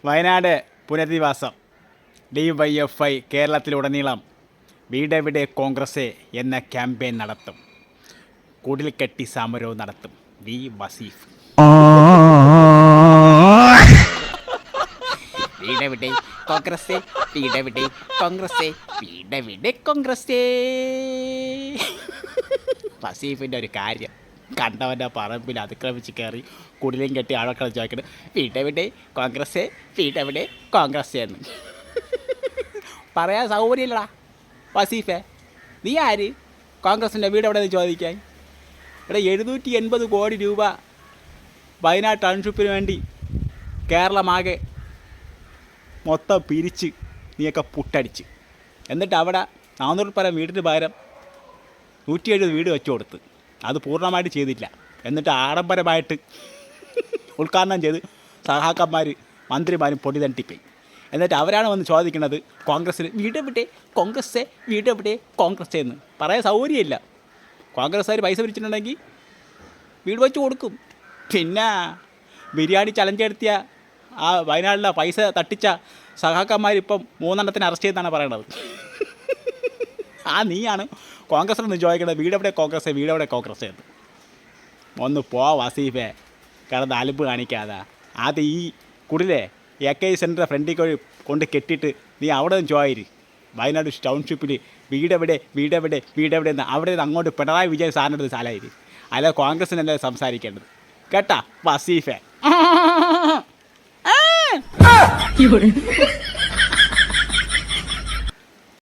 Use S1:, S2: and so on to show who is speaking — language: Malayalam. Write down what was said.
S1: വയനാട് പുനരധിവാസം DYFI കേരളത്തിലുടനീളം വീടെവിടെ കോൺഗ്രസ് എന്ന ക്യാമ്പയിൻ നടത്തും. കുടിൽ കെട്ടി സമരവും നടത്തും. വി വസീഫ്. വീടെവിടെ കോൺഗ്രസ്, വീടെവിടെ കോൺഗ്രസ്, വീടെവിടെ കോൺഗ്രസ്. വസീഫിൻ്റെ ഒരു കാര്യം, കണ്ടവൻ്റെ പറമ്പിൽ അതിക്രമിച്ച് കയറി കുടിലും കെട്ടി ആളൊക്കെ ചോദിക്കണം, വീടെവിടെ കോൺഗ്രസ്, വീടെവിടെ കോൺഗ്രസ് എന്ന്. പറയാൻ സൗകര്യമില്ലടാ വസീഫേ. നീ ആര് കോൺഗ്രസിൻ്റെ വീട് എവിടെ നിന്ന് ചോദിക്കാൻ? ഇവിടെ 780 കോടി രൂപ വയനാട് ടൗൺഷിപ്പിന് വേണ്ടി കേരളമാകെ മൊത്തം പിരിച്ച് നീയൊക്കെ പുട്ടടിച്ച്, എന്നിട്ട് അവിടെ 400 പരം വീടിന് പകരം 170 വീട് വെച്ചു കൊടുത്ത്. അത് പൂർണ്ണമായിട്ട് ചെയ്തില്ല. എന്നിട്ട് ആഡംബരമായിട്ട് ഉദ്ഘാടനം ചെയ്ത് സഹാക്കന്മാർ മന്ത്രിമാരും പൊടി തട്ടിപ്പോയി. എന്നിട്ട് അവരാണ് വന്ന് ചോദിക്കുന്നത് കോൺഗ്രസ്സിന് വീടെവിടെ കോൺഗ്രസ്, വീടെവിടെ കോൺഗ്രസ് എന്ന്. പറയാൻ സൗകര്യമില്ല. കോൺഗ്രസ്സുകാർ പൈസ പിരിച്ചിട്ടുണ്ടെങ്കിൽ വീട് വെച്ച് കൊടുക്കും. പിന്നെ ബിരിയാണി ചലഞ്ച് നടത്തിയ ആ വയനാട്ടിലെ പൈസ തട്ടിച്ച സഹാക്കന്മാരിപ്പം 3 എണ്ണത്തിന് അറസ്റ്റ് ചെയ്തെന്നാണ് പറയണത്. നീയാണ് കോൺഗ്രസ്സിനൊന്ന് ചോദിക്കേണ്ടത് വീടെവിടെ കോൺഗ്രസ്, വീടെവിടെ കോൺഗ്രസ് എന്ന്. ഒന്ന് പോ വസീഫേ, കിടന്ന് അലുമ്പ് കാണിക്കാതെ. ആദ്യം ഈ കുടിലെ AK സെൻറ്ററിൻ്റെ ഫ്രണ്ടിൽ കൊണ്ട് കെട്ടിയിട്ട് നീ അവിടെ നിന്ന് ചോദിര്, വയനാട് ടൗൺഷിപ്പിൽ വീടെവിടെ വീടെവിടെ വീടെവിടെ എന്ന്. അവിടെ നിന്ന് അങ്ങോട്ട് പിണറായി വിജയൻ സാറിൻ്റെ സ്ഥലമായിര്. അല്ല കോൺഗ്രസ്സിനല്ലേ സംസാരിക്കേണ്ടത്, കേട്ടാ വസീഫേ.